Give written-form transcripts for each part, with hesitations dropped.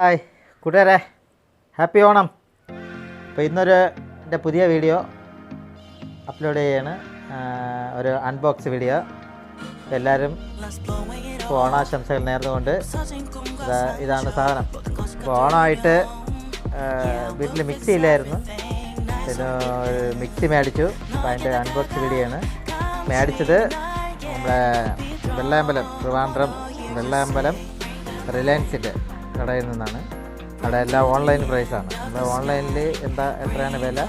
Hi കൂട്ടുകാരെ, happy Onam. അപ്പോൾ എൻ്റെ പുതിയ വീഡിയോ അപ്ലോഡ് ചെയ്യാണ്, ഒരു അൺബോക്സ് വീഡിയോ. അപ്പോൾ എല്ലാവരും ഓണാശംസകൾ നേർന്നുകൊണ്ട് ഇതാണ് സാധനം. അപ്പോൾ ഓണമായിട്ട് വീട്ടിൽ മിക്സി ഇല്ലായിരുന്നു, പിന്നെ ഒരു മിക്സി മേടിച്ചു. അപ്പോൾ അതിൻ്റെ അൺബോക്സ് വീഡിയോ ആണ്. മേടിച്ചത് നമ്മുടെ വെള്ളയമ്പലം, ട്രിവാൻഡ്രം വെള്ളയമ്പലം റിലയൻസിൻ്റെ കടയിൽ നിന്നാണ്. അവിടെ എല്ലാം ഓൺലൈൻ പ്രൈസാണ്. നമ്മൾ ഓൺലൈനിൽ എത്രയാണ് വില,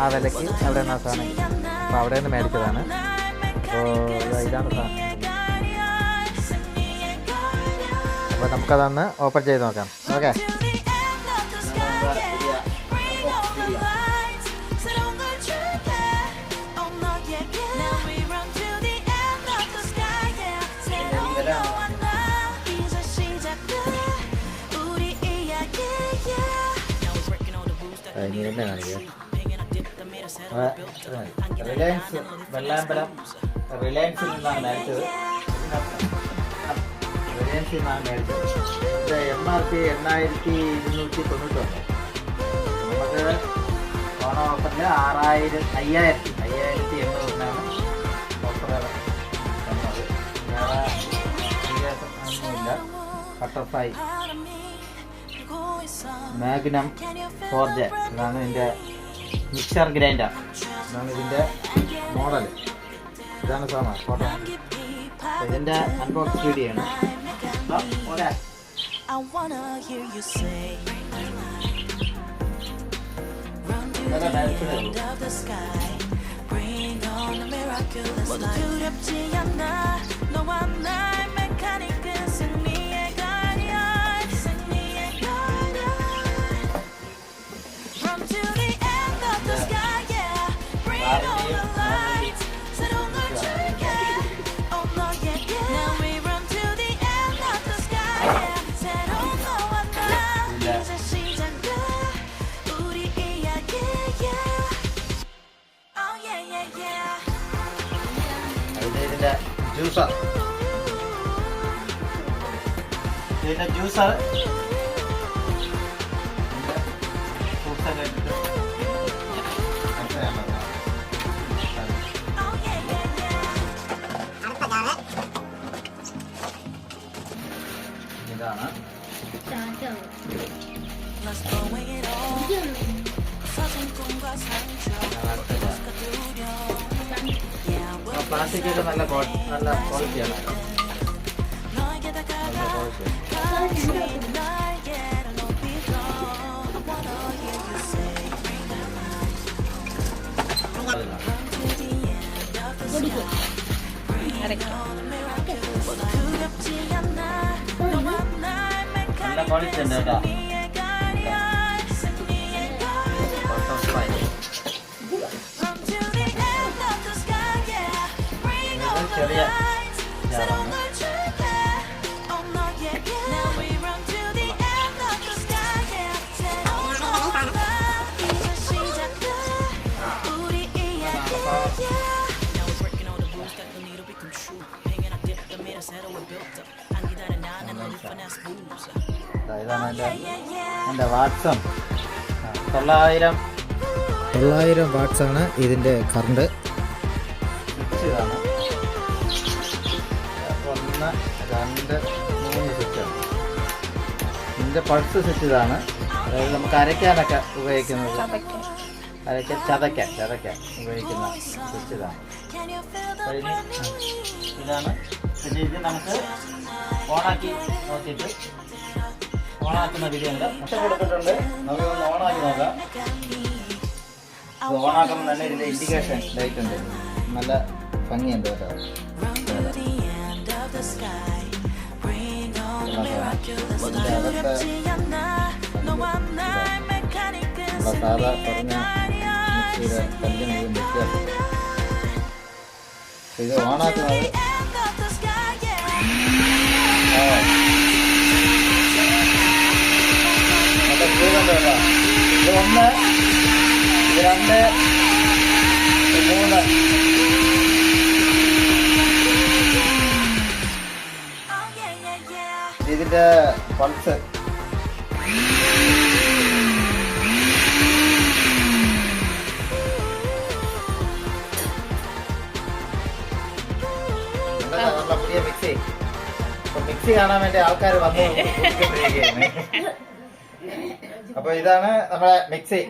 ആ വിലയ്ക്ക് അവിടെ നിന്നാണ് സാധനം. അപ്പോൾ അവിടെ നിന്ന് മേടിച്ചതാണ്. അപ്പോൾ ഇതാണ് സാധനം. അപ്പോൾ നമുക്കതൊന്ന് ഓപ്പൺ ചെയ്ത് നോക്കാം. ഓക്കെ, തന്നെ കാണിക്കുക. റിലയൻസ് വെള്ളാമ്പലം റിലയൻസിൽ നിന്നാണ് മേടിച്ചത്. റിലയൻസിൽ നിന്നാണ് മേടിച്ചത്. ഇത് MRP 8299. നമുക്ക് ഓണ ഓഫറിൽ 5800 ഓഫർ തന്നത്. വേറെ വ്യത്യാസമൊന്നുമില്ല. ബട്ടർഫ്ലൈ മാഗ്നം 4J ഇതാണ് ഇതിൻ്റെ മിക്സർ ഗ്രൈൻഡർ. ഇതാണ് ഇതിൻ്റെ മോഡൽ. ഇതാണ് സാധനം. ഫോട്ടോ ഇതിൻ്റെ അൺബോക്സ് വീഡിയോ ആണ്. ജ്യൂസർ, ഇതിൻ്റെ ജ്യൂസർ ഇതാണ്. പ്ലാസ്റ്റിക്കൊക്കെ നല്ല ക്വാളിറ്റിയാണ്. നല്ല ക്വാളിറ്റി ഉണ്ട് കേട്ടോ. ചെറിയ ഇതാണ് എൻ്റെ വാട്ട്സും. 900 വാട്ട്സാണ് ഇതിൻ്റെ കറണ്ട്. സ്വിച്ച് ഇതാണ്. 1, 2, 3 സ്വിച്ചാണ്. ഇതിൻ്റെ പൾസ് സ്വിച്ച് ഇതാണ്. അതായത് നമുക്ക് അരയ്ക്കാനൊക്കെ ഉപയോഗിക്കുന്നത്, ചതയ്ക്കാൻ ഉപയോഗിക്കുന്ന സ്വിച്ച് ഇതാണ്. ഇതാണ്. പിന്നെ ഇത് നമുക്ക് ഓണാക്കി നോക്കിയിട്ട് ഓണാക്കുന്ന വീഡിയോ ഉണ്ട്. മുട്ട കൊടുത്തിട്ടുണ്ട്. നമുക്കൊന്ന് ഓണാക്കി നോക്കാം. ഓണാക്കുമ്പോൾ തന്നെ ഇതിൻ്റെ ഇൻഡിക്കേഷൻ ലൈറ്റ് ഉണ്ട്. നല്ല ഭംഗിയുണ്ട് കേട്ടോ. സാധാ പറഞ്ഞ മിക്സിയുടെ കല്ലിന് വ്യത്യാസം. ഇത് ഓണാക്കുന്നത് ഇത് 1, 2, 3 ഇതിൻ്റെ പൾസ് നമ്മളെ പുതിയ മിക്സി. അപ്പൊ മിക്സി കാണാൻ വേണ്ടി ആൾക്കാർ വന്നു. അപ്പൊ ഇതാണ് നമ്മുടെ മിക്സി.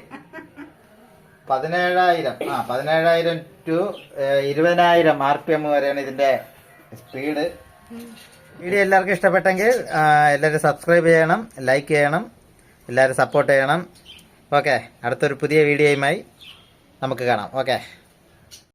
17,000 ടു 20,000 RPM വരെയാണ് ഇതിന്റെ സ്പീഡ്. വീഡിയോ എല്ലാവർക്കും ഇഷ്ടപ്പെട്ടെങ്കിൽ എല്ലാവരും സബ്സ്ക്രൈബ് ചെയ്യണം, ലൈക്ക് ചെയ്യണം, എല്ലാവരും സപ്പോർട്ട് ചെയ്യണം. ഓക്കെ, അടുത്തൊരു പുതിയ വീഡിയോയുമായി നമുക്ക് കാണാം. ഓക്കെ.